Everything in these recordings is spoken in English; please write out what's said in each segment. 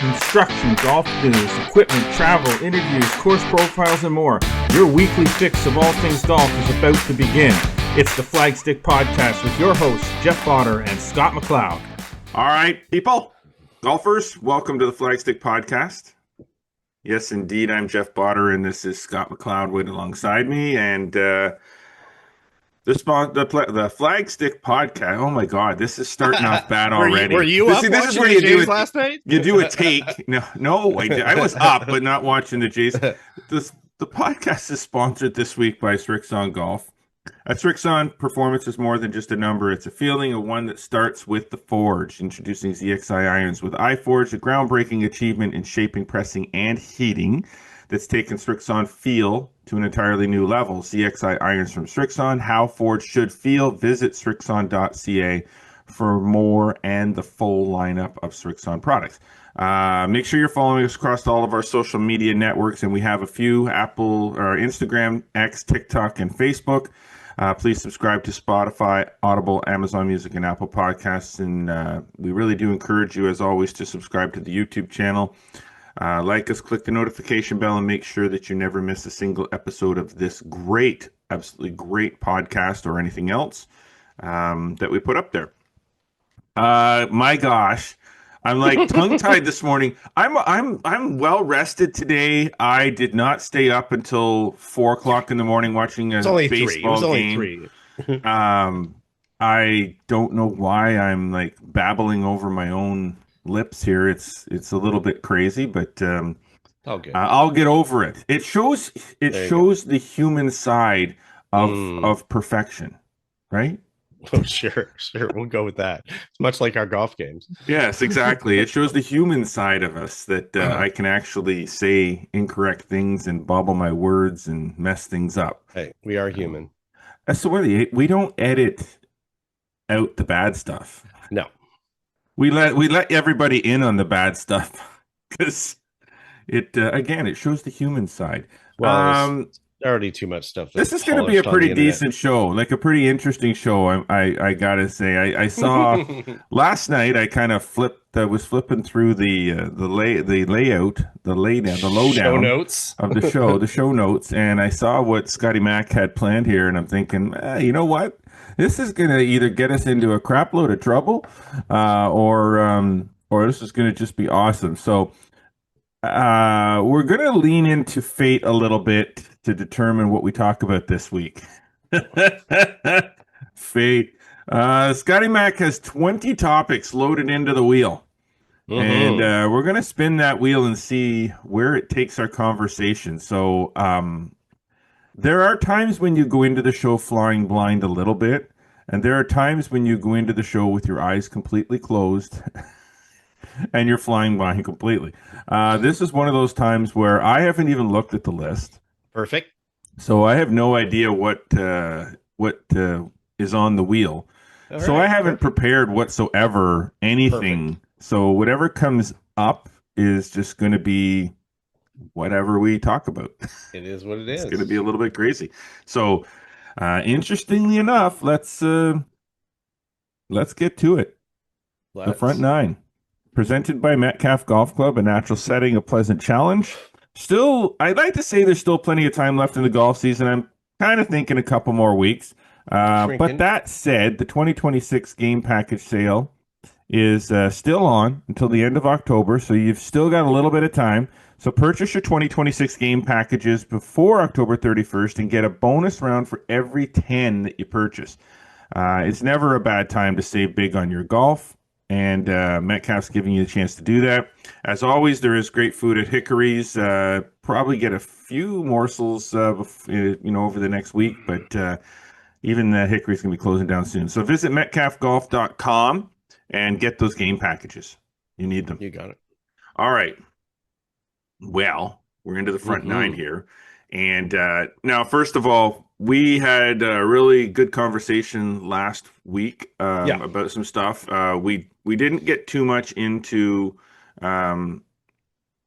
Instruction, golf news, equipment, travel, interviews, course profiles, and more. Your weekly fix of all things golf is about to begin. It's the Flagstick Podcast with your hosts, Jeff Botter and Scott McLeod. All right, people, golfers, welcome to the Flagstick Podcast. Yes, indeed, I'm Jeff Botter, and this is Scott McLeod waiting alongside me. And the Flagstick Podcast. Oh my God, this is starting off bad already. Were you up watching the Jays last night? You do a take. No, I was up, but not watching the Jays. The podcast is sponsored this week by Srixon Golf. At Srixon, performance is more than just a number. It's a feeling, of one that starts with the Forge. Introducing ZXI irons with iForge, a groundbreaking achievement in shaping, pressing, and heating that's taken Srixon feel to an entirely new level. ZXI irons from Srixon, how Forge should feel. Visit Srixon.ca for more and the full lineup of Srixon products. Make sure you're following us across all of our social media networks, and we have a few: Apple, or Instagram, X, TikTok, and Facebook. Please subscribe to Spotify, Audible, Amazon Music, and Apple Podcasts. And we really do encourage you, as always, to subscribe to the YouTube channel. Like us, click the notification bell, and make sure that you never miss a single episode of this absolutely great podcast or anything else that we put up there. My gosh, I'm like tongue-tied this morning. I'm well rested today. I did not stay up until 4:00 in the morning watching a baseball game. I don't know why I'm like babbling over my own lips here. It's a little bit crazy, but I'll get over it. It shows the human side of perfection, right? Oh, sure. We'll go with that. It's much like our golf games. Yes, exactly. It shows the human side of us that I can actually say incorrect things and bobble my words and mess things up. Hey, we are human. So we don't edit out the bad stuff. No. We let everybody in on the bad stuff because it shows the human side. Well, already too much stuff. This is going to be a pretty decent show, like a pretty interesting show. I gotta say, I saw last night. I kind of was flipping through the lowdown show notes of the show, the show notes, and I saw what Scotty Mac had planned here, and I'm thinking, you know what? This is going to either get us into a crap load of trouble, or this is going to just be awesome. So we're going to lean into fate a little bit to determine what we talk about this week. Fate. Scotty Mac has 20 topics loaded into the wheel. And we're going to spin that wheel and see where it takes our conversation. So there are times when you go into the show flying blind a little bit, and there are times when you go into the show with your eyes completely closed and you're flying blind completely. This is one of those times where I haven't even looked at the list. Perfect. So I have no idea what is on the wheel. All so right. I haven't prepared whatsoever anything. Perfect. So whatever comes up is just going to be whatever we talk about. It is what it is. It's going to be a little bit crazy. So interestingly enough, let's get to it. The front nine. Presented by Metcalf Golf Club, a natural setting, a pleasant challenge. Still, I'd like to say there's still plenty of time left in the golf season. I'm kind of thinking a couple more weeks. But that said, the 2026 game package sale is still on until the end of October, so you've still got a little bit of time. So purchase your 2026 game packages before October 31st and get a bonus round for every 10 that you purchase. It's never a bad time to save big on your golf. And Metcalf's giving you a chance to do that. As always, there is great food at Hickory's. Probably get a few morsels, over the next week. But even Hickory's going to be closing down soon. So visit metcalfgolf.com and get those game packages. You need them. You got it. All right. Well, we're into the front nine here. And now, first of all, we had a really good conversation last week about some stuff. We didn't get too much into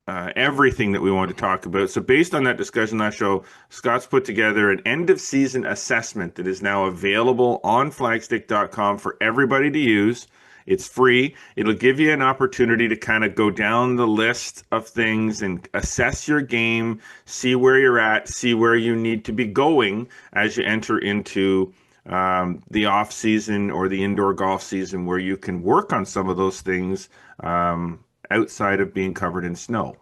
everything that we wanted to talk about. So based on that discussion last show, Scott's put together an end-of-season assessment that is now available on flagstick.com for everybody to use. It's free. It'll give you an opportunity to kind of go down the list of things and assess your game, see where you're at, see where you need to be going as you enter into the off season or the indoor golf season, where you can work on some of those things outside of being covered in snow.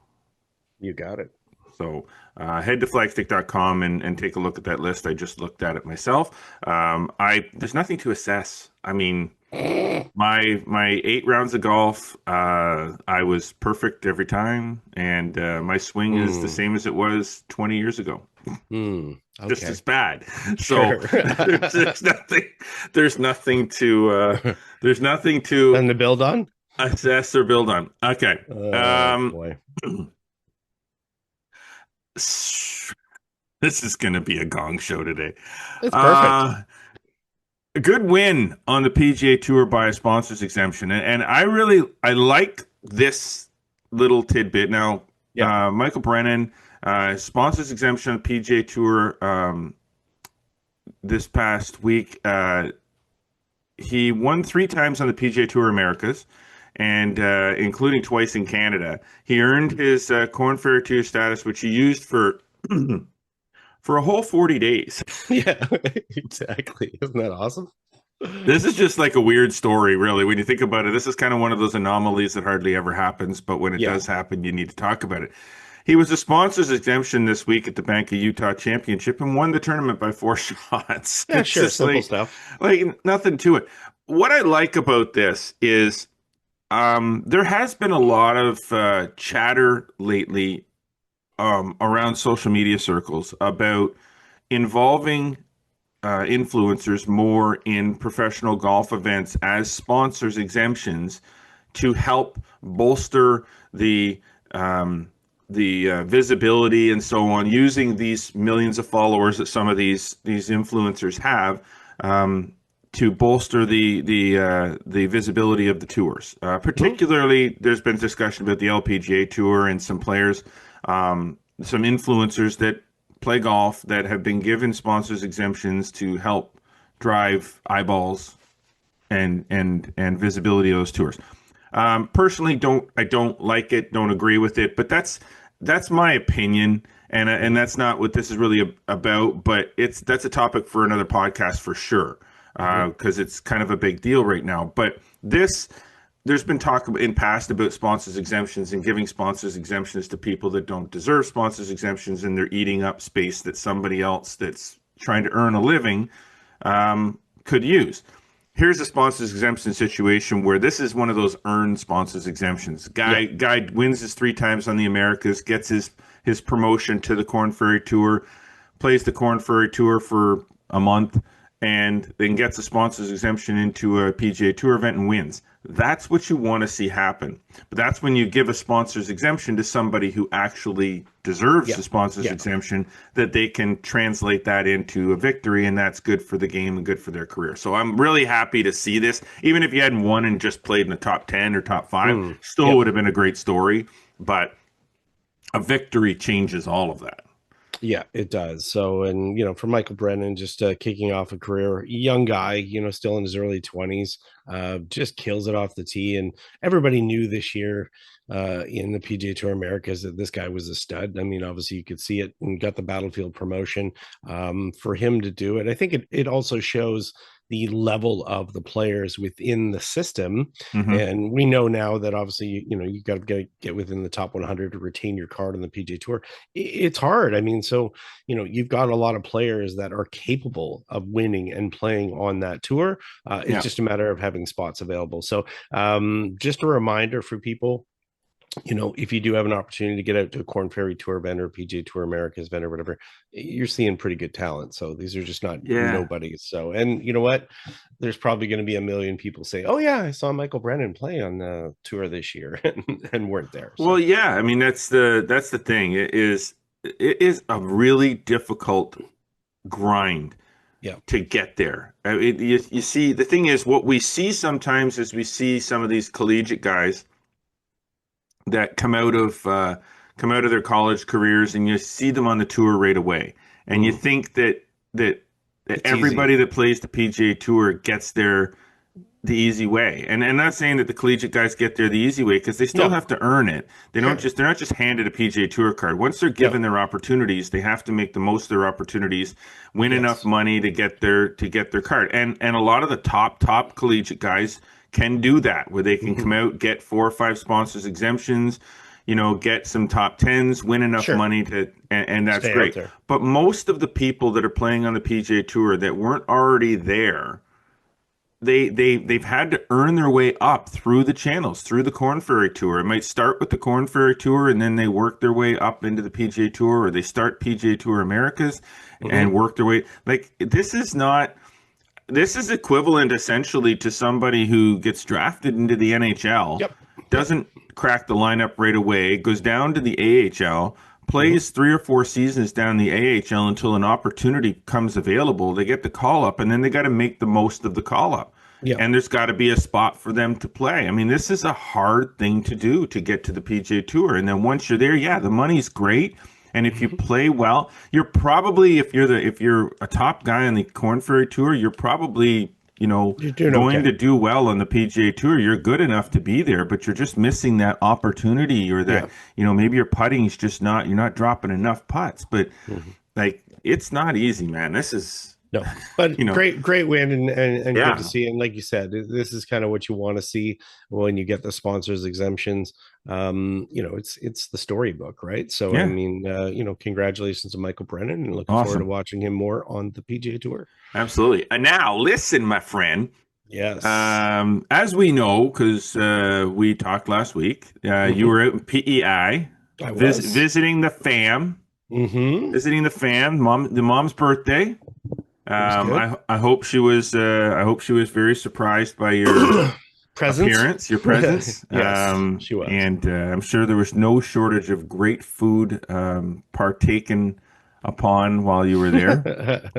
You got it. So head to flagstick.com and take a look at that list. I just looked at it myself. There's nothing to assess. I mean, my 8 rounds of golf, I was perfect every time, and my swing is the same as it was 20 years ago. Okay. Just as bad. Sure. So there's nothing to And to build on? assess or build on. Okay. Boy. This is going to be a gong show today. It's perfect. A good win on the PGA Tour by a sponsors exemption, and I like this little tidbit. Now, Michael Brennan, sponsors exemption on the PGA Tour this past week. He won 3 times on the PGA Tour Americas, and including twice in Canada. He earned his Corn Ferry Tour status, which he used for for a whole 40 days. Yeah, exactly. Isn't that awesome? This is just like a weird story, really. When you think about it, this is kind of one of those anomalies that hardly ever happens, but when it does happen, you need to talk about it. He was a sponsors exemption this week at the Bank of Utah Championship and won the tournament by 4 shots. Yeah, It's sure. just Simple like, stuff. like nothing to it. What I like about this is there has been a lot of chatter lately around social media circles about involving influencers more in professional golf events as sponsors exemptions to help bolster the visibility and so on, using these millions of followers that some of these influencers have to bolster the visibility of the tours. Particularly, there's been discussion about the LPGA Tour and some players, some influencers that play golf that have been given sponsors exemptions to help drive eyeballs and visibility of those tours. Personally, I don't like it, don't agree with it, but that's my opinion, and that's not what this is really about. But that's a topic for another podcast for sure, because it's kind of a big deal right now. But there's been talk in past about sponsors exemptions and giving sponsors exemptions to people that don't deserve sponsors exemptions, and they're eating up space that somebody else that's trying to earn a living could use. Here's a sponsors exemption situation where this is one of those earned sponsors exemptions. Guy wins his 3 times on the Americas, gets his promotion to the Corn Ferry Tour, plays the Corn Ferry Tour for a month, and then gets a sponsors exemption into a PGA Tour event and wins. That's what you want to see happen. But that's when you give a sponsors exemption to somebody who actually deserves the sponsors exemption, that they can translate that into a victory, and that's good for the game and good for their career. So I'm really happy to see this. Even if you hadn't won and just played in the top 10 or top 5, still would have been a great story. But a victory changes all of that. Yeah, it does. So, and for Michael Brennan, just kicking off a career, young guy, still in his early 20s, just kills it off the tee. And everybody knew this year in the PGA Tour Americas that this guy was a stud. I mean, obviously you could see it, and got the Battlefield promotion. For him to do it, I think it also shows the level of the players within the system. And we know now that obviously, you got to get within the top 100 to retain your card on the PGA Tour. It's hard. I mean, so, you've got a lot of players that are capable of winning and playing on that tour. It's just a matter of having spots available. So just a reminder for people, if you do have an opportunity to get out to a Corn Ferry Tour event or PGA Tour Americas event or whatever, you're seeing pretty good talent. So these are just not nobodies. So, and you know what? There's probably going to be a million people say, "Oh yeah, I saw Michael Brennan play on the tour this year," and weren't there. So. Well, yeah, I mean that's the thing. It is a really difficult grind to get there. I mean, you see, the thing is, what we see sometimes is we see some of these collegiate guys that come out of their college careers, and you see them on the tour right away, and you think that everybody that plays the PGA Tour gets there the easy way. And not saying that the collegiate guys get there the easy way, because they still No, have to earn it. sure. They're not just handed a PGA Tour card. Once they're No. given their opportunities, they have to make the most of their opportunities, win enough Yes. money to get their card. And a lot of the top collegiate guys can do that, where they can come out, get 4 or 5 sponsors exemptions, get some top tens, win enough Sure. money and that's Stay out great. there. But most of the people that are playing on the PGA Tour that weren't already there, they've had to earn their way up through the channels, through the Corn Ferry Tour. It might start with the Corn Ferry Tour and then they work their way up into the PGA Tour, or they start PGA Tour Americas and work their way. Like, this is equivalent essentially to somebody who gets drafted into the NHL, Yep. doesn't crack the lineup right away, goes down to the AHL, plays 3 or 4 seasons down the AHL until an opportunity comes available. They get the call up, and then they got to make the most of the call up. Yeah. And there's got to be a spot for them to play. I mean, this is a hard thing to do, to get to the PGA Tour. And then once you're there, yeah, the money's great. And if you play well, you're probably, if you're a top guy on the Corn Ferry Tour, you're probably, You're doing going okay. to do well on the PGA Tour. You're good enough to be there, but you're just missing that opportunity, or that, maybe your putting is just you're not dropping enough putts. But like, it's not easy, man. This is, No, but great win, and Yeah. good to see. And like you said, this is kind of what you want to see when you get the sponsors exemptions. It's the storybook, right? So Yeah. I mean, congratulations to Michael Brennan, and looking forward to Awesome. watching him more on the PGA Tour. Absolutely. And now, listen, my friend. Yes. As we know, because we talked last week, you were out in PEI, I was. visiting the fam. Visiting the fam, the mom's birthday. good. I hope she was very surprised by your Presence. your presence. Yes, she was. And I'm sure there was no shortage of great food partaken upon while you were there.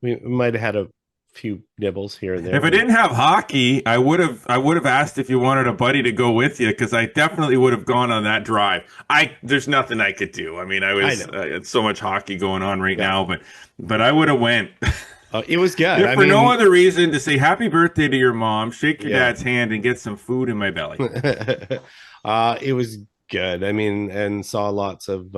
We might have had a few nibbles here and there. If I didn't have hockey, I would have asked if you wanted a buddy to go with you, because I definitely would have gone on that drive. There's nothing I could do. I mean, I had so much hockey going on right now, but I would have went. It was good. If for no other reason, to say happy birthday to your mom, shake your dad's hand, and get some food in my belly. It was good. I mean, and saw lots of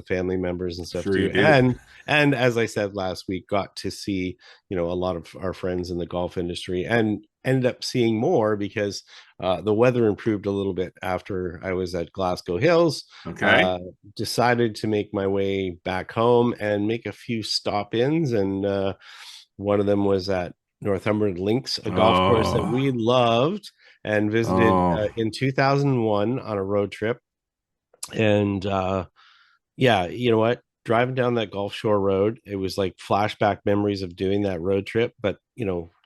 family members and stuff Sure too. you did. And as I said last week, got to see, a lot of our friends in the golf industry, and ended up seeing more because the weather improved a little bit after I was at Glasgow Hills. Okay. Decided to make my way back home and make a few stop-ins, and one of them was at Northumberland Links, a golf course that we loved and visited in 2001 on a road trip. And yeah, you know what? Driving down that Gulf Shore Road, it was like flashback memories of doing that road trip. But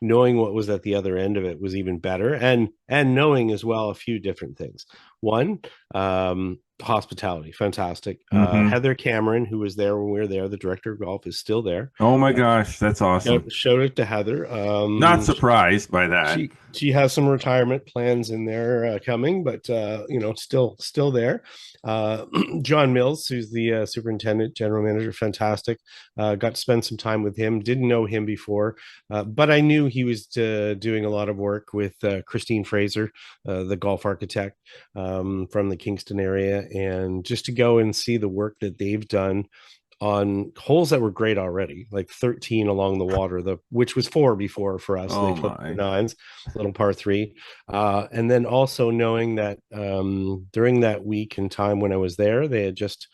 knowing what was at the other end of it was even better, and knowing as well a few different things. One, hospitality, fantastic. Heather Cameron, who was there when we were there, the director of golf, is still there. Oh my gosh, that's awesome. Showed it to Heather. Not surprised by that. She has some retirement plans in there coming, but still there. John Mills, who's the superintendent, general manager, fantastic. Got to spend some time with him. Didn't know him before, but I knew he was doing a lot of work with Christine Fraser, the golf architect from the Kingston area, and just to go and see the work that they've done on holes that were great already, like 13 along the water, which was 4 before for us. Oh they took my. 9s, little par 3, and then also knowing that during that week and time when I was there, they had just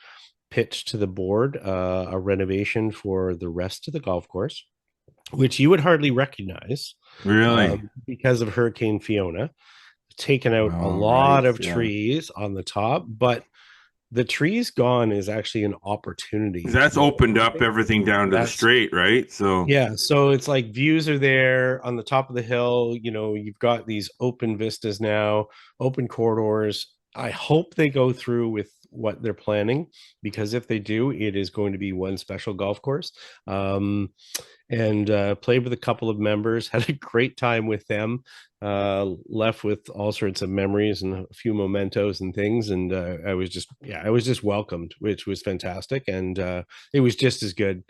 pitched to the board a renovation for the rest of the golf course, which you would hardly recognize, Really? because of Hurricane Fiona, taken out a lot of trees on the top, but the trees gone is actually an opportunity. That's opened up everything down to the straight, right? So yeah, so it's like views are there on the top of the hill. You've got these open vistas now, open corridors. I hope they go through with what they're planning, because if they do, it is going to be one special golf course. And played with a couple of members, had a great time with them, left with all sorts of memories and a few mementos and things. And I was just welcomed, which was fantastic. And it was just as good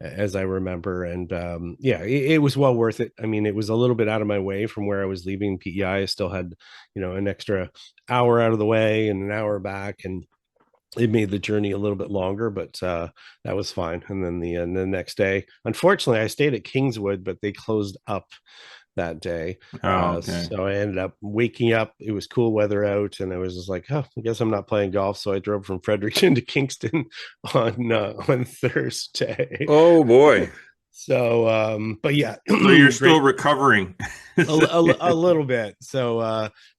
as I remember. And yeah, it was well worth it. I mean, it was a little bit out of my way from where I was leaving PEI. I still had, an extra hour out of the way and an hour back, and it made the journey a little bit longer, but that was fine. And then the next day, unfortunately, I stayed at Kingswood, but they closed up that day. Oh, okay. So I ended up waking up. It was cool weather out, and I was just like, "Oh, I guess I'm not playing golf." So I drove from Fredericton to Kingston on Thursday. Oh boy. So, but yeah, So you're still great. recovering. A little bit. So,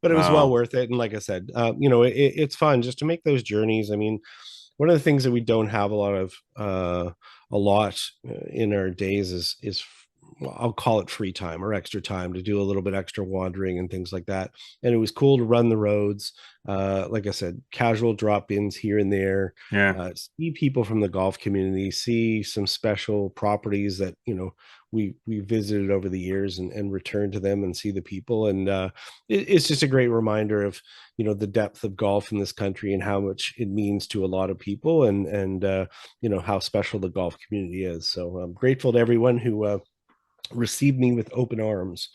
but it was well Wow. worth it. And like I said, it's fun just to make those journeys. I mean, one of the things that we don't have a lot in our days is well, I'll call it free time or extra time to do a little bit extra wandering and things like that. And it was cool to run the roads. Like I said, casual drop-ins here and there, Yeah. see people from the golf community, see some special properties that, we visited over the years, and return to them and see the people. And it's just a great reminder of, the depth of golf in this country and how much it means to a lot of people, and how special the golf community is. So I'm grateful to everyone who received me with open arms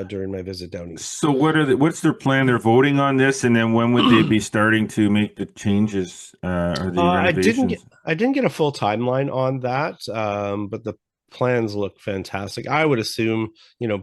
during my visit down east. So what's their plan? They're voting on this, and then when would they be starting to make the changes or the renovations? I didn't get a full timeline on that, but the plans look fantastic. I would assume,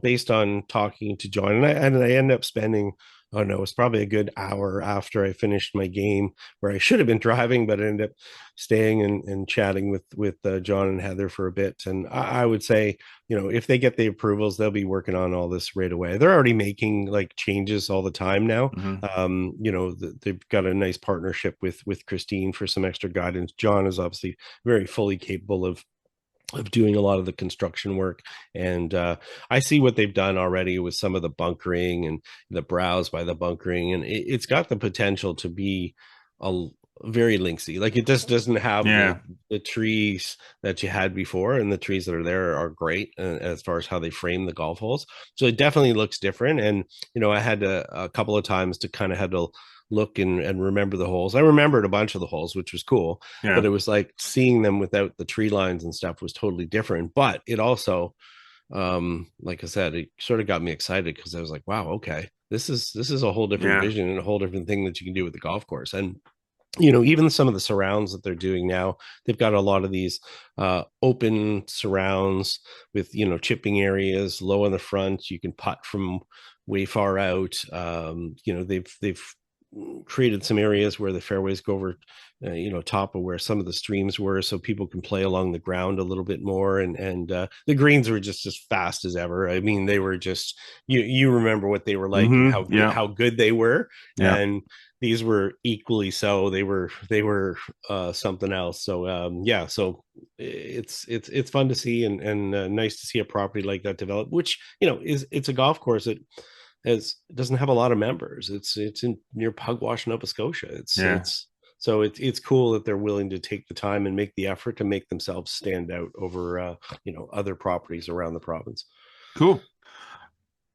based on talking to John, and I ended up spending, oh no, it's probably a good hour after I finished my game, where I should have been driving, but I ended up staying and chatting with John and Heather for a bit. And I would say, if they get the approvals, they'll be working on all this right away. They're already making like changes all the time now. Mhm. They've got a nice partnership with Christine for some extra guidance. John is obviously very fully capable of doing a lot of the construction work. And I see what they've done already with some of the bunkering and the browse by the bunkering, and it's got the potential to be a very linksy. Like, it just doesn't have Yeah. the trees that you had before, and the trees that are there are great as far as how they frame the golf holes. So it definitely looks different. And I had a couple of times to kind of had to look and remember the holes. I remembered a bunch of the holes, which was cool, Yeah. but it was like seeing them without the tree lines and stuff was totally different. But it also, like I said, it sort of got me excited, because I was like, wow, okay, this is a whole different Yeah. vision and a whole different thing that you can do with the golf course. And even some of the surrounds that they're doing now, they've got a lot of these open surrounds with chipping areas low in the front. You can putt from way far out. They've created some areas where the fairways go over top of where some of the streams were, so people can play along the ground a little bit more. And the greens were just as fast as ever. I mean, they were just, you remember what they were like, and Mhm. Yeah. how good they were. Yeah. And these were equally so. They were something else. So yeah, so it's fun to see, and nice to see a property like that develop, which it's a golf course that doesn't have a lot of members. It's in near Pugwash, Nova Scotia. Yeah. It's cool that they're willing to take the time and make the effort to make themselves stand out over other properties around the province. Cool.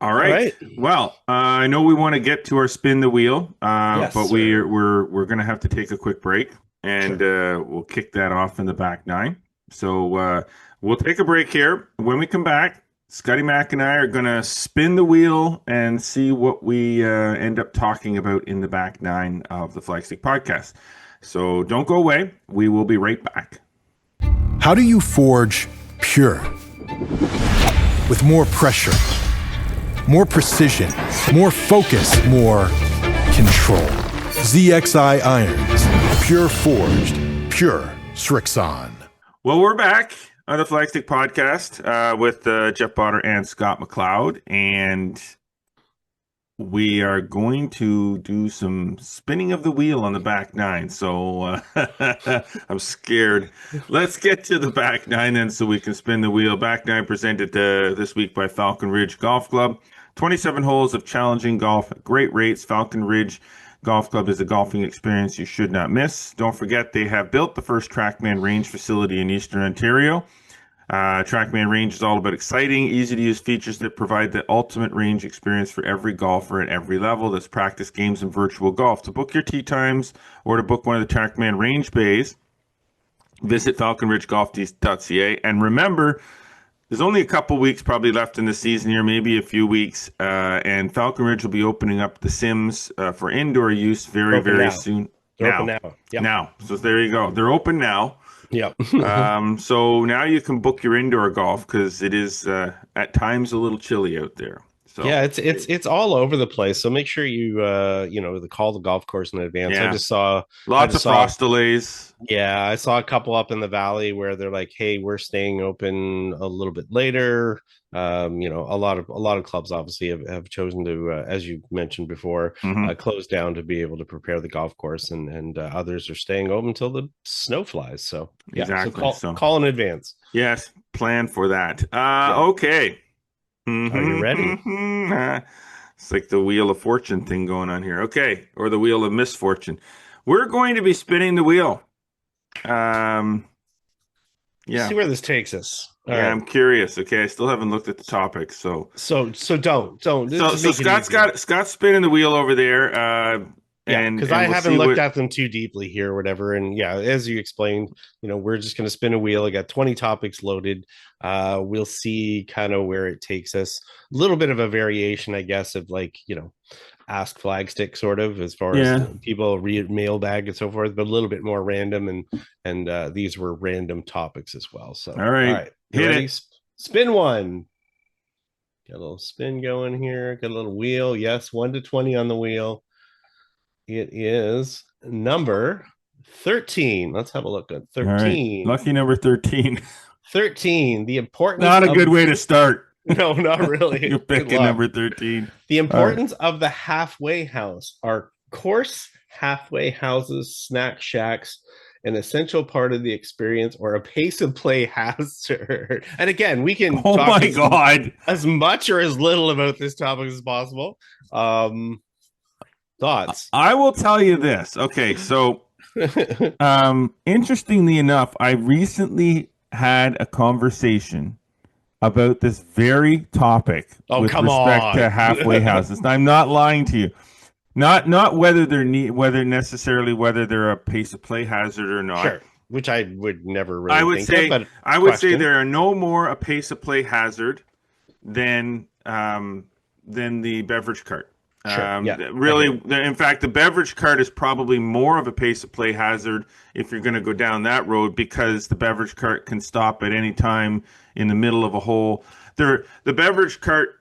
All All right. right. Well, I know we want to get to our spin the wheel, Yes, but sir. we're going to have to take a quick break, and we'll kick that off in the back nine. So we'll take a break here. When we come back, Scotty Mac and I are going to spin the wheel and see what we end up talking about in the back nine of the Flagstick podcast. So don't go away. We will be right back. How do you forge pure? With more pressure, more precision, more focus, more control. ZXI irons, pure forged, pure Srixon. Well, we're back on the Flagstick podcast with Jeff Potter and Scott McLeod, and we are going to do some spinning of the wheel on the back nine. So I'm scared. Let's get to the back nine then, so we can spin the wheel. Back nine presented this week by Falcon Ridge Golf Club. 27 holes of challenging golf at great rates. Falcon Ridge Golf Club is a golfing experience you should not miss. Don't forget, they have built the first TrackMan range facility in Eastern Ontario. TrackMan Range is all about exciting, easy-to-use features that provide the ultimate range experience for every golfer at every level. That's practice games and virtual golf. To book your tee times or to book one of the TrackMan Range bays, visit falconridgegolf.ca. And remember, there's only a couple weeks probably left in the season here, maybe a few weeks, and Falcon Ridge will be opening up the Sims for indoor use very soon. They're open now. Yep. Now. So there you go. They're open now. Yep. So now you can book your indoor golf because it is at times a little chilly out there. So yeah, it's all over the place. So make sure you call the golf course in advance. Yeah. I just saw lots of frost delays. Yeah, I saw a couple up in the valley where they're like, "Hey, we're staying open a little bit later." A lot of clubs obviously have chosen to, as you mentioned before, close down to be able to prepare the golf course, and others are staying open until the snow flies. So yeah, exactly. So call in advance. Yes, plan for that. Okay. Are you ready? It's like the Wheel of Fortune thing going on here. Okay, or the Wheel of Misfortune. We're going to be spinning the wheel. Yeah. See where this takes us. All yeah, right. I'm curious. Okay, I still haven't looked at the topic, so don't. So Scott's spinning the wheel over there. Because I haven't looked at them too deeply here or whatever. And yeah, as you explained, we're just going to spin a wheel. I got 20 topics loaded. We'll see kind of where it takes us. A little bit of a variation, I guess, of ask Flagstick sort of, as far as people read mailbag and so forth, but a little bit more random. And these were random topics as well. So all right. Hit it. Spin one. Got a little spin going here. Got a little wheel. Yes, 1 to 20 on the wheel. It is number 13. Let's have a look at 13. Right. Lucky number 13. 13. The importance. Not a good way to start. No, not really. You're picking number 13. The importance of the halfway house. Are course halfway houses, snack shacks, an essential part of the experience, or a pace of play hazard? And again, we can talk as much or as little about this topic as possible. Thoughts? I will tell you this. Okay, so interestingly enough, I recently had a conversation about this very topic with respect to halfway houses. I'm not lying to you. Not whether they're whether they're a pace of play hazard or not. Sure. Which I would never really I would say they are no more a pace of play hazard than the beverage cart. Sure. Really, in fact, the beverage cart is probably more of a pace of play hazard if you're going to go down that road, because the beverage cart can stop at any time in the middle of a hole. The beverage cart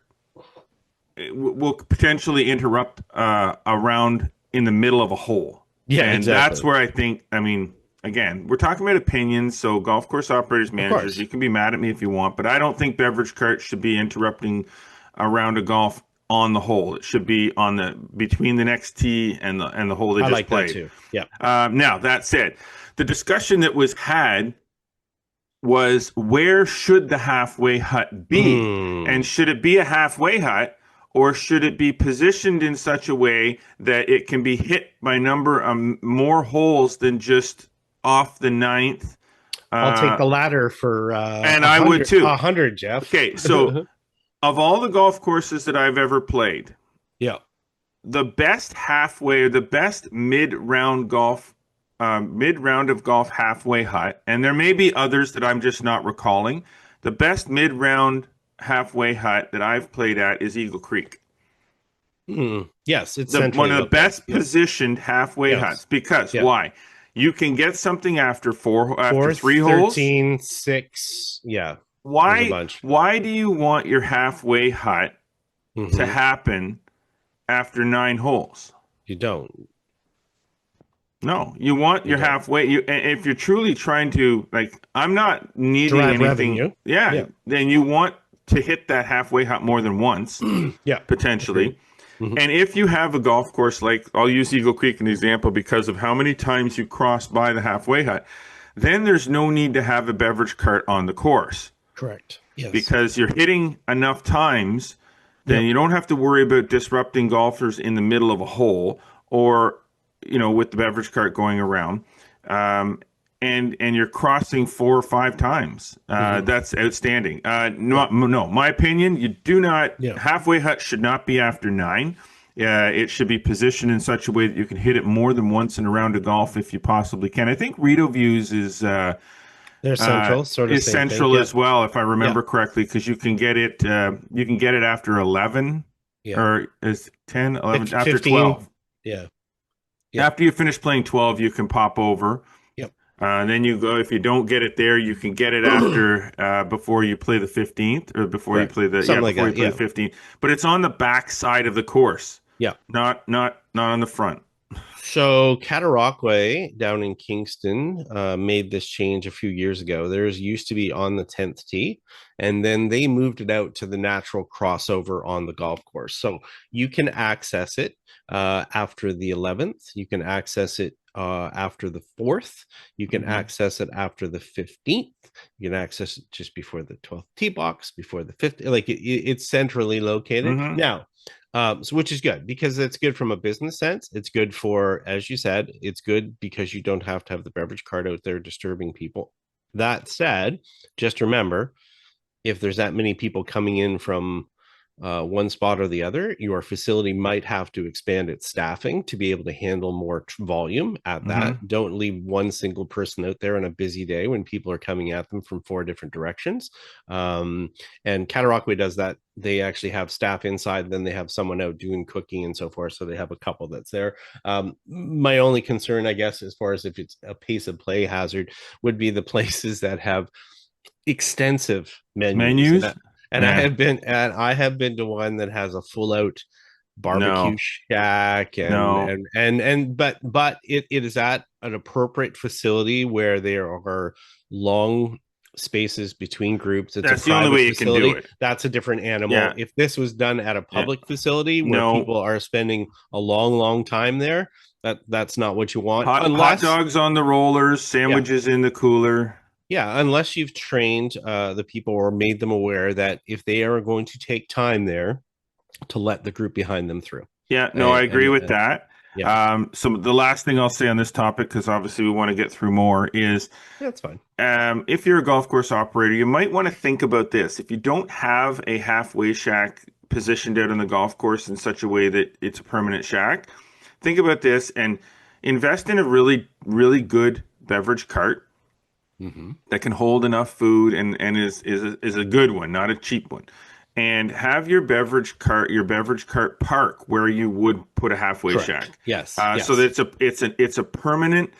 will potentially interrupt a round in the middle of a hole. Yeah, and exactly. That's where I think, again, we're talking about opinions, so golf course operators, managers, you can be mad at me if you want, but I don't think beverage carts should be interrupting a round of golf on the hole. It should be between the next tee and the hole they just played. That too. Yeah. Now, that said, the discussion that was had was, where should the halfway hut be? And should it be a halfway hut, or should it be positioned in such a way that it can be hit by more holes than just off the ninth? I'll take the latter for and I would too. 100, Jeff. Okay, so of all the golf courses that I've ever played, the best halfway, or the best mid-round of golf halfway hut, and there may be others that I'm just not recalling, the best mid-round halfway hut that I've played at is Eagle Creek. Yes, it's one of the best positioned halfway huts. Because why? You can get something after three holes. 13, 6, Why do you want your halfway hut to happen after 9 holes? You don't. No, you want your halfway. If you're truly trying to, I'm not needing anything. Revenue. Then you want to hit that halfway hut more than once. Potentially. And if you have a golf course, I'll use Eagle Creek as an example because of how many times you cross by the halfway hut, then there's no need to have a beverage cart on the course. Correct. Yes. Because you're hitting enough times, then you don't have to worry about disrupting golfers in the middle of a hole, or with the beverage cart going around, and you're crossing 4 or 5 times. That's outstanding. No, my opinion, you do not. Halfway hut should not be after 9. It should be positioned in such a way that you can hit it more than once in a round of golf if you possibly can. I think Rito Views They're central, sort of is same thing. central Yeah. as well, if I remember correctly, because you can get it after 11 Yeah. or is 10, 11 after 15. 12. Yeah. Yeah. After you finish playing 12, you can pop over. Yep. Then you go, if you don't get it there, you can get it after before you play the 15th or before Correct. you play the Something like before that, you play the 15th. But it's on the back side of the course. Yeah. Not on the front. So Cataraqui down in Kingston made this change a few years ago. Theirs used to be on the 10th tee, and then they moved it out to the natural crossover on the golf course. So you can access it after the 11th. You can access it after the 4th. You can access it after the 15th. You can access it just before the 12th tee box, before the 5th. Like it's centrally located. Now, so which is good because it's good from a business sense. It's good for, as you said, it's good because you don't have to have the beverage cart out there disturbing people. That said, just remember, if there's that many people coming in from one spot or the other, your facility might have to expand its staffing to be able to handle more volume at that. Don't leave one single person out there on a busy day when people are coming at them from 4 different directions. And Cataraqui does that. They actually have staff inside, then they have someone out doing cooking and so forth. So they have a couple that's there. My only concern, I guess, as far as if it's a pace of play hazard, would be the places that have extensive menus. And I have been to one that has a full out barbecue shack but it is at an appropriate facility where there are long spaces between groups. That's the only way you can do it. That's a different animal. If this was done at a public facility where people are spending a long time there, that's not what you want. Hot dogs on the rollers, sandwiches in the cooler. Yeah, unless you've trained the people or made them aware that if they are going to take time there, to let the group behind them through. Yeah, no, I agree with that. Yeah. So the last thing I'll say on this topic, because obviously we want to get through more, is that's fine. If you're a golf course operator, you might want to think about this. If you don't have a halfway shack positioned out on the golf course in such a way that it's a permanent shack, think about this and invest in a really, really good beverage cart that can hold enough food and is a good one, not a cheap one. And have your beverage cart park where you would put a halfway shack. Yes. So that it's a permanent,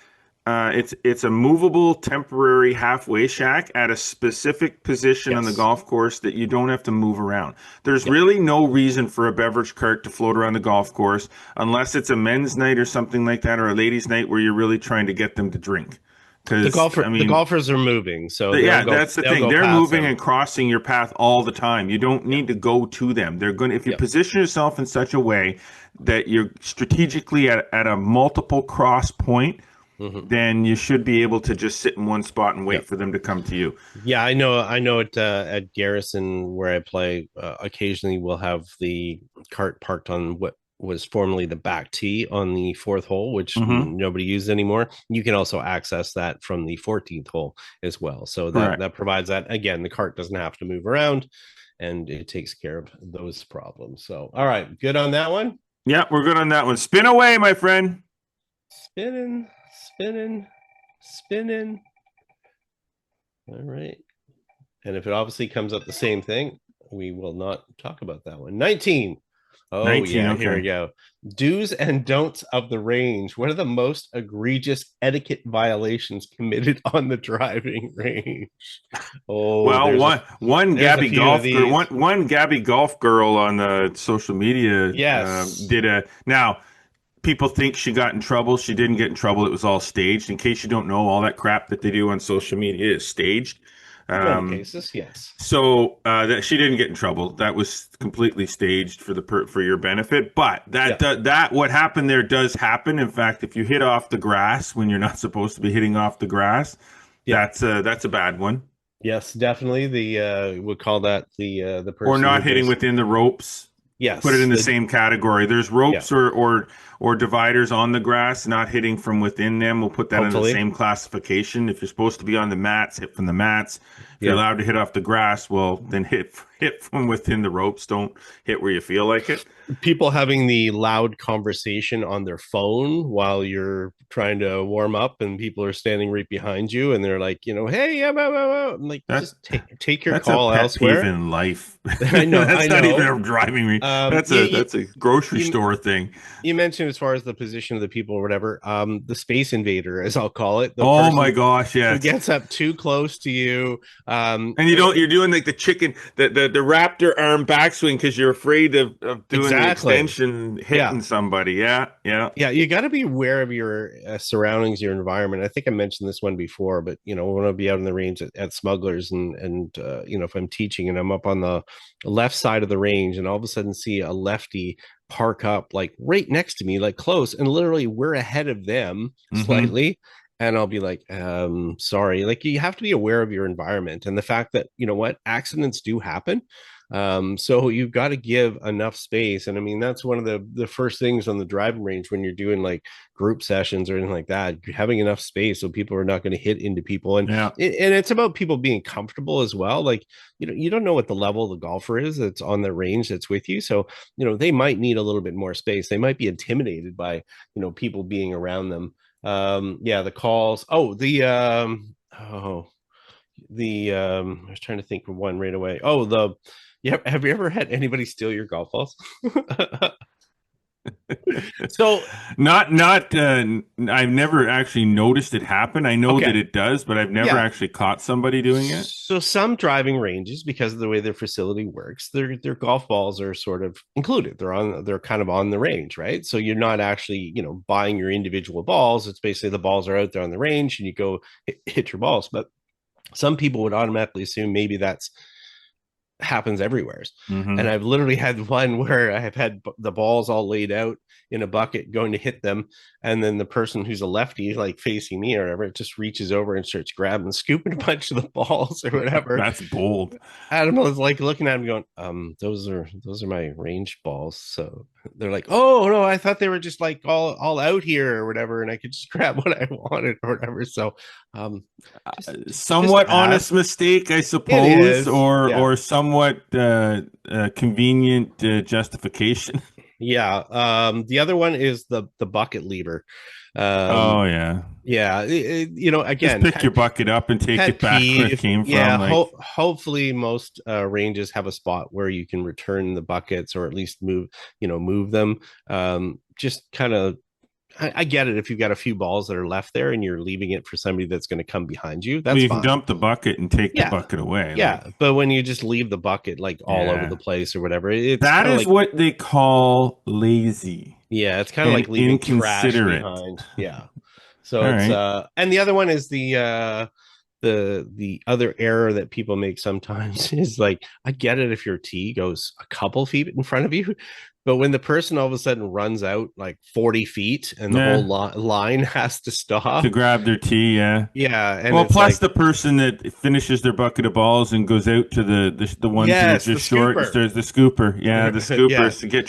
it's a movable temporary halfway shack at a specific position on the golf course that you don't have to move around. There's really no reason for a beverage cart to float around the golf course unless it's a men's night or something like that, or a ladies' night where you're really trying to get them to drink. The golfers are moving, so that's the thing. They're moving and crossing your path all the time. You don't need to go to them. They're going. If you position yourself in such a way that you're strategically at a multiple cross point, then you should be able to just sit in one spot and wait for them to come to you. Yeah, I know. At Garrison where I play, occasionally we'll have the cart parked on what was formerly the back tee on the 4th hole, which nobody used anymore. You can also access that from the 14th hole as well. So that provides that. Again, the cart doesn't have to move around and it takes care of those problems. So, all right, good on that one? Yeah, we're good on that one. Spin away, my friend. Spinning. All right. And if it obviously comes up the same thing, we will not talk about that one. 19. Oh, 19, yeah, okay. Here we go. Do's and don'ts of the range. What are the most egregious etiquette violations committed on the driving range? Oh, well, one Gabby golf girl on the social media did a. Now, people think she got in trouble. She didn't get in trouble. It was all staged. In case you don't know, all that crap that they do on social media is staged. In cases, yes. So that she didn't get in trouble. That was completely staged for your benefit. But that what happened there does happen. In fact, if you hit off the grass when you're not supposed to be hitting off the grass, that's a bad one. Yes, definitely. We'll call that the person or not hitting within the ropes. Yes, put it in the same category. There's ropes or or dividers on the grass, not hitting from within them. We'll put that in the Hopefully. same classification. If you're supposed to be on the mats, hit from the mats. If you're Yeah. allowed to hit off the grass, well, then hit from within the ropes. Don't hit where you feel like it. People having the loud conversation on their phone while you're trying to warm up and people are standing right behind you and they're like, hey, I'm like, That's just take your that's call a pet elsewhere. peeve in life. I know. That's not even a driving me. That's a grocery store thing. You mentioned as far as the position of the people or whatever, the space invader, as I'll call it. The Oh my gosh, who yes. gets up too close to you. And you're doing like the chicken, the raptor arm backswing because you're afraid of doing the extension, hitting somebody. Yeah. You got to be aware of your surroundings, your environment. I think I mentioned this one before, but when I'll be out in the range at Smugglers and if I'm teaching and I'm up on the left side of the range and all of a sudden see a lefty park up like right next to me, like close, and literally we're ahead of them slightly. And I'll be like, sorry. Like, you have to be aware of your environment and the fact that, accidents do happen. So you've got to give enough space. And I mean, that's one of the first things on the driving range when you're doing like group sessions or anything like that, having enough space so people are not going to hit into people. And it's about people being comfortable as well. Like, you don't know what the level of the golfer is that's on the range that's with you. So, they might need a little bit more space. They might be intimidated by, people being around them. The calls. I was trying to think of one right away. Have you ever had anybody steal your golf balls? So I've never actually noticed it happen. I know that it does, but I've never actually caught somebody doing it. So some driving ranges, because of the way their facility works, their golf balls are sort of included. They're kind of on the range, right? So you're not actually, buying your individual balls. It's basically the balls are out there on the range and you go hit your balls. But some people would automatically assume maybe that's happens everywhere. And I've literally had one where I've had the balls all laid out in a bucket going to hit them, and then the person who's a lefty, like facing me or whatever, just reaches over and starts grabbing, scooping a bunch of the balls or whatever. That's bold. Adam was like looking at him going, those are my range balls. So they're like, oh no, I thought they were just like all out here or whatever, and I could just grab what I wanted or whatever. So somewhat honest mistake, I suppose, or somewhat convenient justification. The other one is the bucket lever. Again, just pick your bucket up and take it back where it came from. Hopefully most ranges have a spot where you can return the buckets or at least move them. Just kind of, I get it if you've got a few balls that are left there and you're leaving it for somebody that's going to come behind you. That's you fine. Can dump the bucket and take the bucket away. But when you just leave the bucket like all over the place or whatever, that is what they call lazy. Yeah, it's kind of like leaving trash behind. Yeah. So it's and the other one is the other error that people make sometimes is like, I get it if your tee goes a couple feet in front of you, but when the person all of a sudden runs out like 40 feet and the whole line has to stop to grab their tee, and plus the person that finishes their bucket of balls and goes out to the ones that are just short, there's the scooper, the scooper,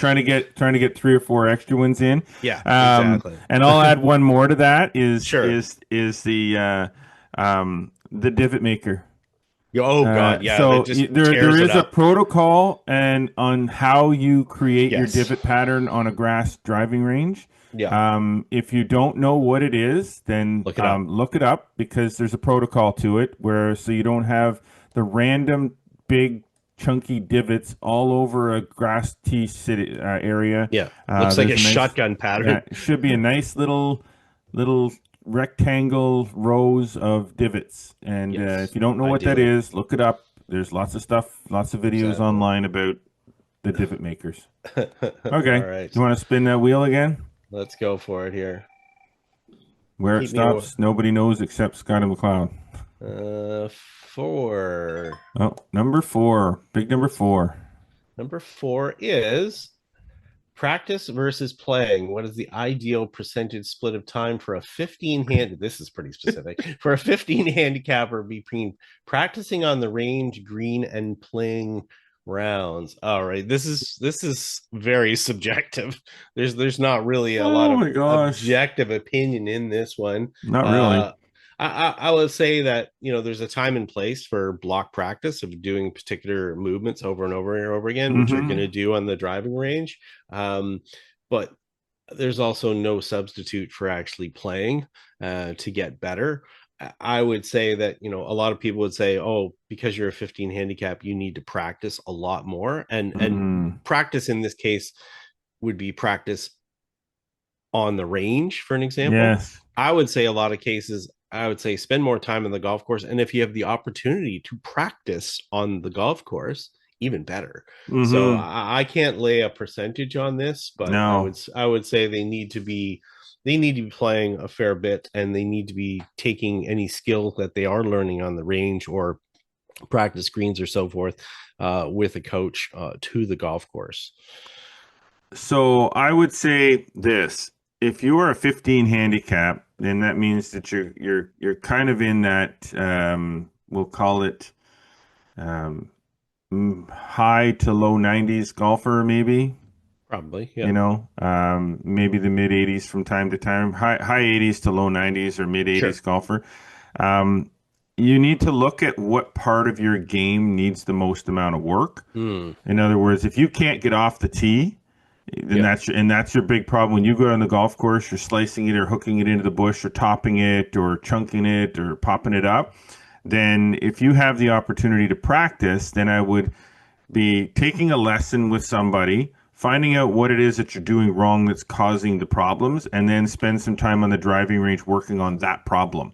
trying to get 3 or 4 extra ones in, exactly. And I'll add one more to that is the divot maker. Oh God, so there is a protocol and on how you create your divot pattern on a grass driving range. If you don't know what it is, then look it up because there's a protocol to it so you don't have the random big chunky divots all over a grass tee area. Looks like a shotgun pattern. It should be a nice little rectangle rows of divots, and if you don't know what that is, look it up. There's lots of stuff, lots of videos online about the divot makers. Okay, all right. You want to spin that wheel again? Let's go for it here. Where it stops, nobody knows except Scott and McLeod. 4. Oh, number 4, big number 4. Number 4 is practice versus playing. What is the ideal percentage split of time for a 15 this is pretty specific, for a 15 handicapper between practicing on the range, green, and playing rounds. All right. This is very subjective. There's not really a lot Oh of my gosh. objective opinion in this one. Not really. I would say that, there's a time and place for block practice of doing particular movements over and over and over again, which you're going to do on the driving range. But there's also no substitute for actually playing to get better. I would say that, a lot of people would say, oh, because you're a 15 handicap, you need to practice a lot more. And practice in this case would be practice on the range, for an example. Yes. I would say a lot of cases, I would say spend more time on the golf course. And if you have the opportunity to practice on the golf course, even better. So I can't lay a percentage on this, but No. I would say they need to be playing a fair bit, and they need to be taking any skill that they are learning on the range or practice greens or so forth with a coach to the golf course. So I would say this: if you are a 15 handicap, then that means that you're kind of in that we'll call it high to low 90s golfer, maybe. Probably, yeah. Maybe the mid 80s from time to time, high 80s to low 90s or mid 80s golfer. You need to look at what part of your game needs the most amount of work. In other words, if you can't get off the tee, then that's your big problem. When you go on the golf course, you're slicing it or hooking it into the bush or topping it or chunking it or popping it up. Then if you have the opportunity to practice, then I would be taking a lesson with somebody, finding out what it is that you're doing wrong that's causing the problems, and then spend some time on the driving range working on that problem.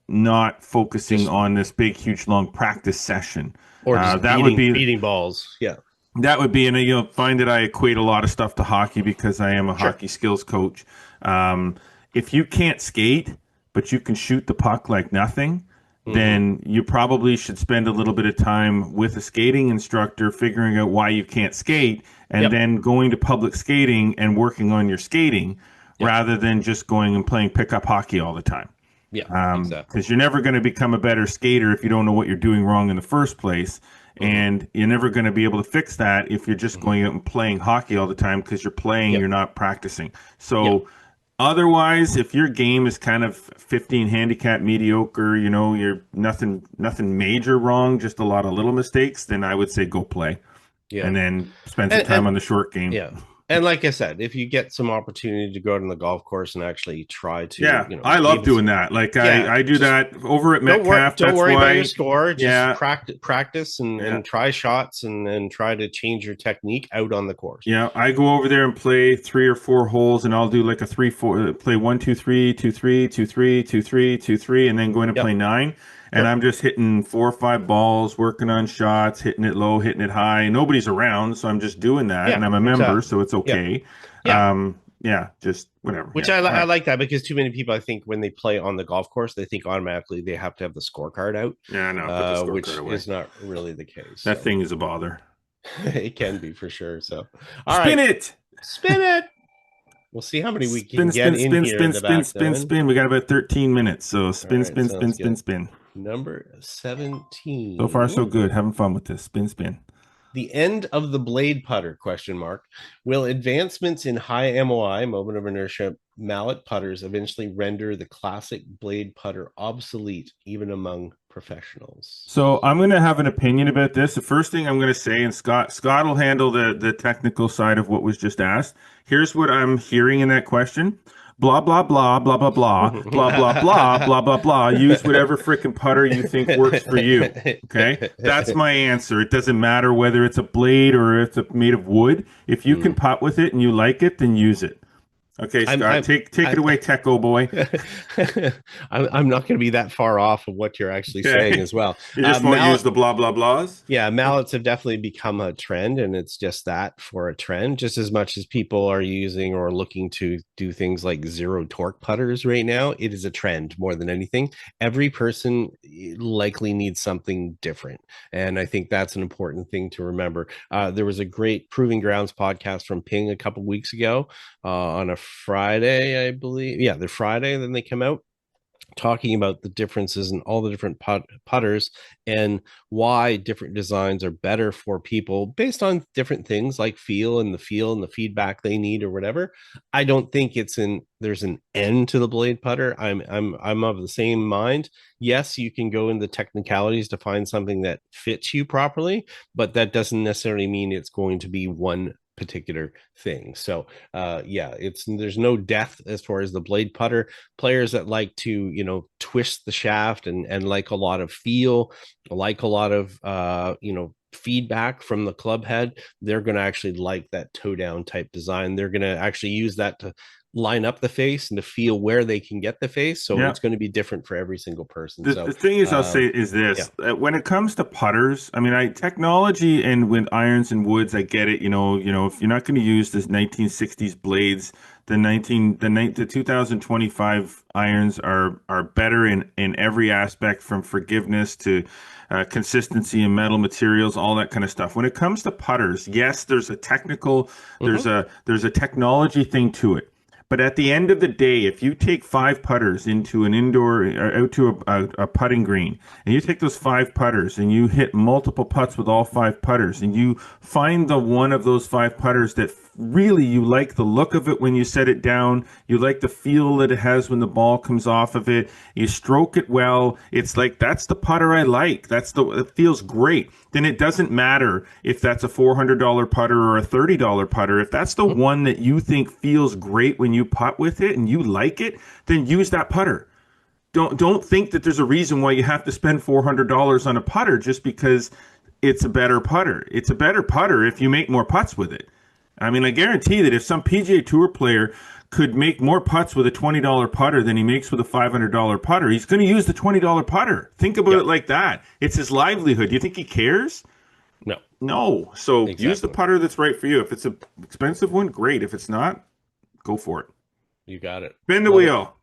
Not focusing on this big, huge, long practice session. Or just that would be beating balls. Yeah. That would be, and you'll find that I equate a lot of stuff to hockey because I am a hockey skills coach. If you can't skate, but you can shoot the puck like nothing, then you probably should spend a little bit of time with a skating instructor figuring out why you can't skate, and then going to public skating and working on your skating rather than just going and playing pickup hockey all the time. Exactly. Because you're never going to become a better skater if you don't know what you're doing wrong in the first place. And you're never going to be able to fix that if you're just going out and playing hockey all the time because you're playing, you're not practicing. So otherwise, if your game is kind of 15 handicap mediocre, you're nothing major wrong, just a lot of little mistakes, then I would say go play. And then spend some time on the short game. Yeah. And like I said, if you get some opportunity to go out on the golf course and actually try to, I love doing that. Like I do that over at Metcalf. Don't worry about your score. Just practice and try shots and try to change your technique out on the course. Yeah, I go over there and play 3 or 4 holes, and I'll do like a 3-4, play 1 2 3 2 3 2 3 2 3 2 3, and then go in and play 9. And I'm just hitting 4 or 5 balls, working on shots, hitting it low, hitting it high. Nobody's around, so I'm just doing that. And I'm a member, so it's okay. Just whatever. Which I like that, because too many people, I think, when they play on the golf course, they think automatically they have to have the scorecard out. Yeah, no, put the scorecard which away. Is not really the case. That thing is a bother. It can be for sure. So, Spin it. We'll see how many we can get in here. Spin. We got about 13 minutes. So spin. Number 17. So far, so good. Having fun with this. Spin. The end of the blade putter, ? Will advancements in high MOI, moment of inertia, mallet putters eventually render the classic blade putter obsolete, even among professionals? So I'm going to have an opinion about this. The first thing I'm going to say, and Scott will handle the technical side of what was just asked. Here's what I'm hearing in that question. Blah, blah, blah, blah, blah, blah, blah, blah, blah, blah, blah, blah. Use whatever frickin' putter you think works for you. Okay? That's my answer. It doesn't matter whether it's a blade or it's made of wood. If you can putt with it and you like it, then use it. Okay, Scott, take it away, Techo boy. I'm not going to be that far off of what you're actually saying as well. You just won't use the blah, blah, blahs? Yeah, mallets have definitely become a trend, and it's just that, for a trend, just as much as people are using or looking to do things like zero torque putters right now. It is a trend more than anything. Every person likely needs something different, and I think that's an important thing to remember. There was a great Proving Grounds podcast from Ping a couple weeks ago on a Friday, I believe. Yeah, they're Friday, then they come out. talking about the differences in all the different putters and why different designs are better for people based on different things like feel and the feedback they need or whatever. I don't think there's an end to the blade putter. I'm of the same mind. Yes, you can go into technicalities to find something that fits you properly, but that doesn't necessarily mean it's going to be one particular thing. So yeah, there's no death as far as the blade putter. Players that like to twist the shaft and like a lot of feel, like a lot of feedback from the club head, they're going to actually like that toe down type design. They're going to actually use that to line up the face and to feel where they can get the face. So Yeah. it's going to be different for every single person. The thing is, I'll say is this: when it comes to putters, I mean, technology and with irons and woods, I get it. If you're not going to use this 1960s blades, the 2025 irons are better in every aspect, from forgiveness to consistency and metal materials, all that kind of stuff. When it comes to putters, yes, there's a technology thing to it. But at the end of the day, if you take 5 putters into an indoor or out to a putting green, and you take those 5 putters and you hit multiple putts with all 5 putters, and you find the one of those 5 putters that really you like the look of it when you set it down, you like the feel that it has when the ball comes off of it, you stroke it well, it's like, that's the putter I like. It feels great. Then it doesn't matter if that's a $400 putter or a $30 putter. If that's the one that you think feels great when you putt with it and you like it, then use that putter. Don't think that there's a reason why you have to spend $400 on a putter just because it's a better putter. It's a better putter if you make more putts with it. I mean, I guarantee that if some PGA Tour player could make more putts with a $20 putter than he makes with a $500 putter, he's going to use the $20 putter. Think about it like that. It's his livelihood. Do you think he cares? No. So use the putter that's right for you. If it's an expensive one, great. If it's not, go for it. You got it. Spin the wheel.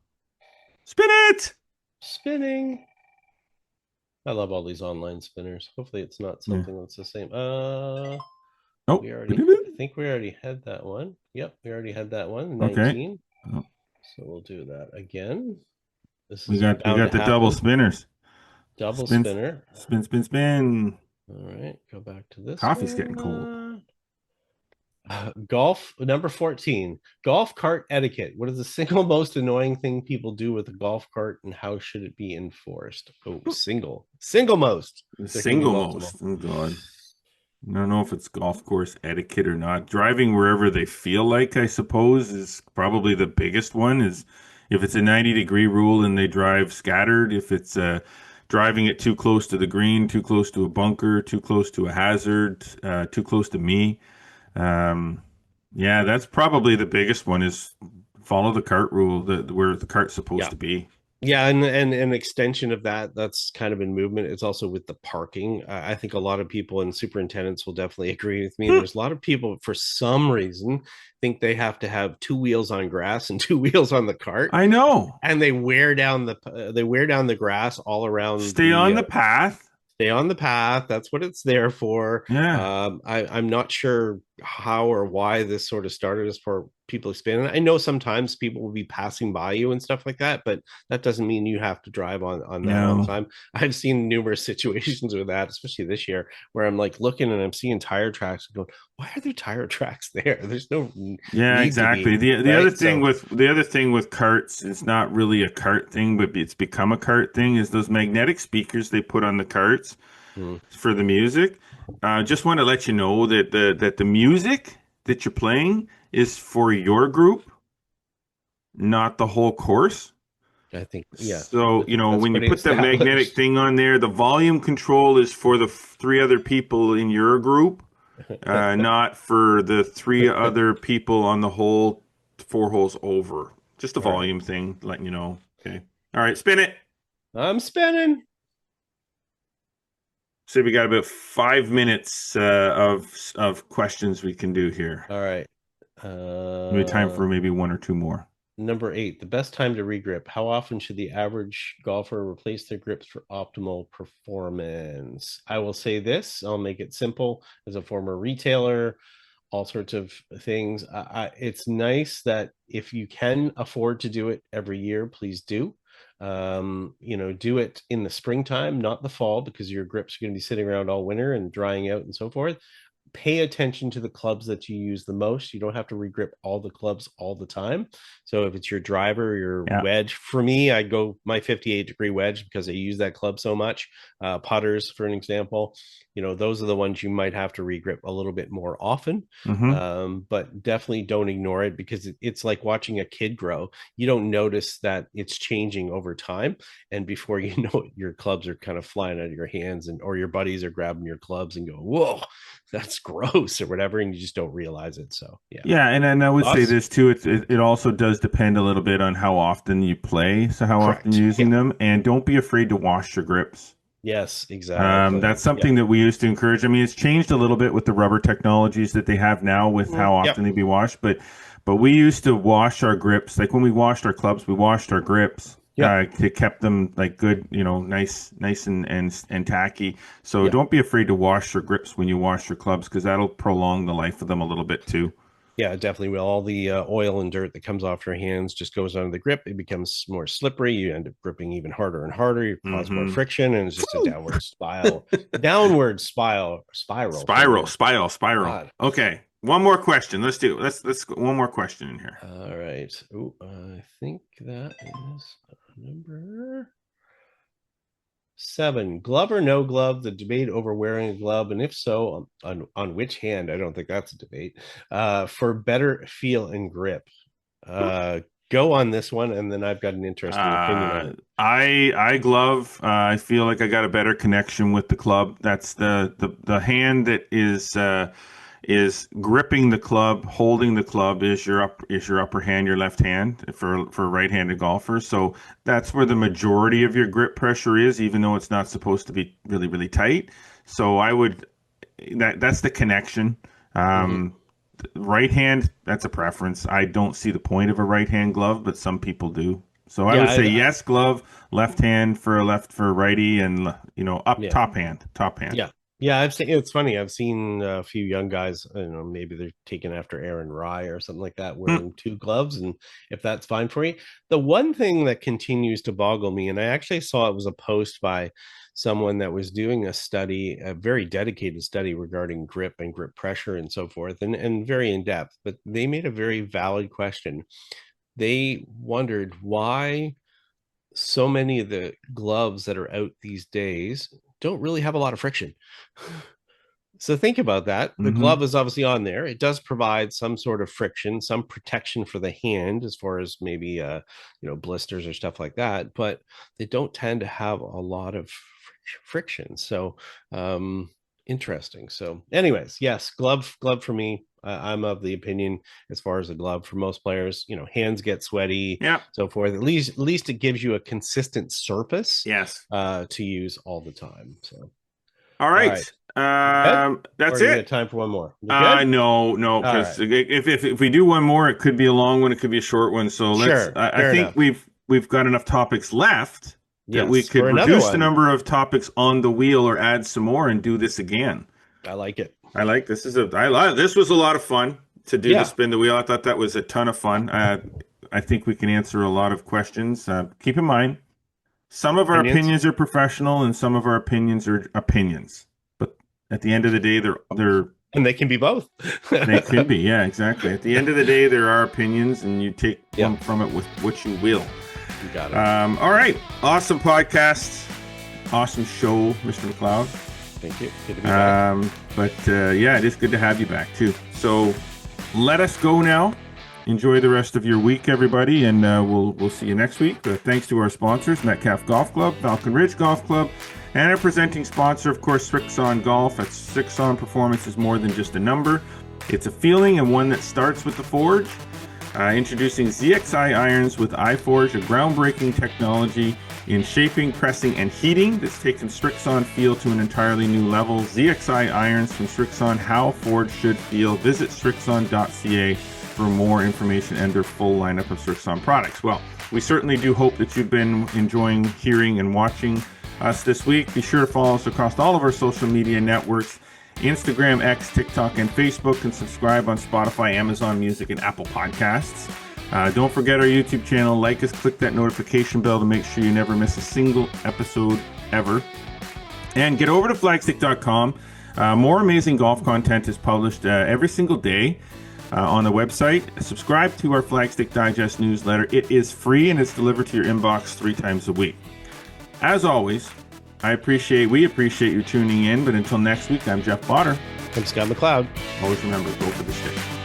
Spin it. Spinning. I love all these online spinners. Hopefully it's not something that's the same. Oh, I think we already had that one. Yep, we already had that one. 19. Okay. So we'll do that again. We got the double spinners. Double spinner. Spin. All right, go back to this. Coffee's getting cold. Golf, number 14. Golf cart etiquette. What is the single most annoying thing people do with a golf cart, and how should it be enforced? Oh, single most. Oh, God. I don't know if it's golf course etiquette or not. Driving wherever they feel like, I suppose, is probably the biggest one. Is if it's a 90-degree rule and they drive scattered, if it's driving it too close to the green, too close to a bunker, too close to a hazard, too close to me. Yeah, that's probably the biggest one, is follow the cart rule, where the cart's supposed to be. Yeah, and an extension of that's kind of in movement. It's also with the parking. I think a lot of people and superintendents will definitely agree with me. There's a lot of people, for some reason, think they have to have 2 wheels on grass and 2 wheels on the cart. I know. And they wear down the grass all around. Stay on the path. Stay on the path. That's what it's there for. Yeah. I'm not sure how or why this sort of started as for people expanding. I know sometimes people will be passing by you and stuff like that, but that doesn't mean you have to drive on that all the time. I've seen numerous situations with that, especially this year, where I'm like looking and I'm seeing tire tracks and going, why are there tire tracks there? There's no exactly. The other thing with carts, it's not really a cart thing, but it's become a cart thing, is those magnetic speakers they put on the carts for the music. Just want to let you know that the music that you're playing is for your group, not the whole course. I think, yeah. So, when you put that magnetic thing on there, the volume control is for the 3 other people in your group, not for the 3 other people on the whole 4 holes over. Just a volume thing, letting you know. Okay. All right, spin it. I'm spinning. So we got about 5 minutes of questions we can do here. All right. Maybe time for maybe 1 or 2 more. Number 8, the best time to regrip. How often should the average golfer replace their grips for optimal performance? I will say this. I'll make it simple. As a former retailer, all sorts of things. It's nice that if you can afford to do it every year, please do. Do it in the springtime, not the fall, because your grips are going to be sitting around all winter and drying out and so forth. Pay attention to the clubs that you use the most. You don't have to regrip all the clubs all the time. So if it's your driver, your wedge, for me, I go my 58-degree wedge because I use that club so much. Putters, for an example, those are the ones you might have to regrip a little bit more often. But definitely don't ignore it, because it's like watching a kid grow. You don't notice that it's changing over time, and before you know it, your clubs are kind of flying out of your hands, or your buddies are grabbing your clubs and go, whoa, that's gross, or whatever, and you just don't realize it. So and I would say this too, it also does depend a little bit on how often you play, so how often you're using them, and don't be afraid to wash your grips. Yes, exactly. That's something that we used to encourage. I mean, it's changed a little bit with the rubber technologies that they have now with how often they be washed, but we used to wash our grips. Like when we washed our clubs, we washed our grips. To kept them like good, nice and tacky. So don't be afraid to wash your grips when you wash your clubs, because that'll prolong the life of them a little bit too. Yeah, definitely will. All the oil and dirt that comes off your hands just goes under the grip. It becomes more slippery. You end up gripping even harder and harder. You cause more friction, and it's just a downward spiral. God. Okay. One more question. Let's go one more question in here. All right. Oh, I think that is number 7. Glove or no glove? The debate over wearing a glove, and if so, on which hand? I don't think that's a debate. For better feel and grip. Go on this one, and then I've got an interesting opinion on it. I glove. I feel like I got a better connection with the club. That's the hand that is gripping the club, holding the club is your upper hand, your left hand for right-handed golfers. So that's where the majority of your grip pressure is, even though it's not supposed to be really, really tight. So that's the connection. Right hand, that's a preference. I don't see the point of a right hand glove, but some people do. So I would say yes, glove, left hand for a righty, and top hand. Yeah, I've seen. It's funny. I've seen a few young guys. Maybe they're taken after Aaron Rye or something like that, wearing 2 gloves, and if that's fine for you. The one thing that continues to boggle me, and I actually saw it was a post by someone that was doing a study, a very dedicated study regarding grip and grip pressure and so forth, and very in depth. But they made a very valid question. They wondered why so many of the gloves that are out these days don't really have a lot of friction. So think about that. The glove is obviously on there. It does provide some sort of friction, some protection for the hand, as far as maybe blisters or stuff like that, but they don't tend to have a lot of friction. So interesting. So anyways, yes, glove for me. I'm of the opinion, as far as a glove, for most players, hands get sweaty, so forth. At least it gives you a consistent surface, to use all the time. So, all right. That's it. Time for one more. No, because if we do one more, it could be a long one, it could be a short one. So let's. I think we've got enough topics left that we could reduce the number of topics on the wheel, or add some more and do this again. I like it. I like this. This was a lot of fun to do the spin the wheel. I thought that was a ton of fun. I think we can answer a lot of questions. Keep in mind, some of our opinions are professional, and some of our opinions are opinions. But at the end of the day, they're and they can be both. They could be, yeah, exactly. At the end of the day, there are opinions, and you take one from it with what you will. You got it. All right, awesome podcast, awesome show, Mr. McLeod. Thank you. Good to be back. But it is good to have you back too. So let us go now. Enjoy the rest of your week, everybody, and we'll see you next week. Thanks to our sponsors, Metcalf Golf Club, Falcon Ridge Golf Club, and our presenting sponsor, of course, Srixon Golf. That's Srixon Performance is more than just a number. It's a feeling, and one that starts with the forge. Introducing ZXI irons with iForge, a groundbreaking technology in shaping, pressing, and heating that's taken Srixon feel to an entirely new level. ZXI irons from Srixon, how forge should feel. Visit srixon.ca for more information and their full lineup of Srixon products. Well, we certainly do hope that you've been enjoying hearing and watching us this week. Be sure to follow us across all of our social media networks, Instagram, X, TikTok, and Facebook, and subscribe on Spotify, Amazon Music, and Apple Podcasts. Don't forget our YouTube channel. Like us, click that notification bell to make sure you never miss a single episode ever. And get over to flagstick.com. More amazing golf content is published every single day on the website. Subscribe to our Flagstick Digest newsletter. It is free and it's delivered to your inbox 3 times a week. As always, we appreciate you tuning in. But until next week, I'm Jeff Potter. I'm Scott McLeod. Always remember, go for the stick.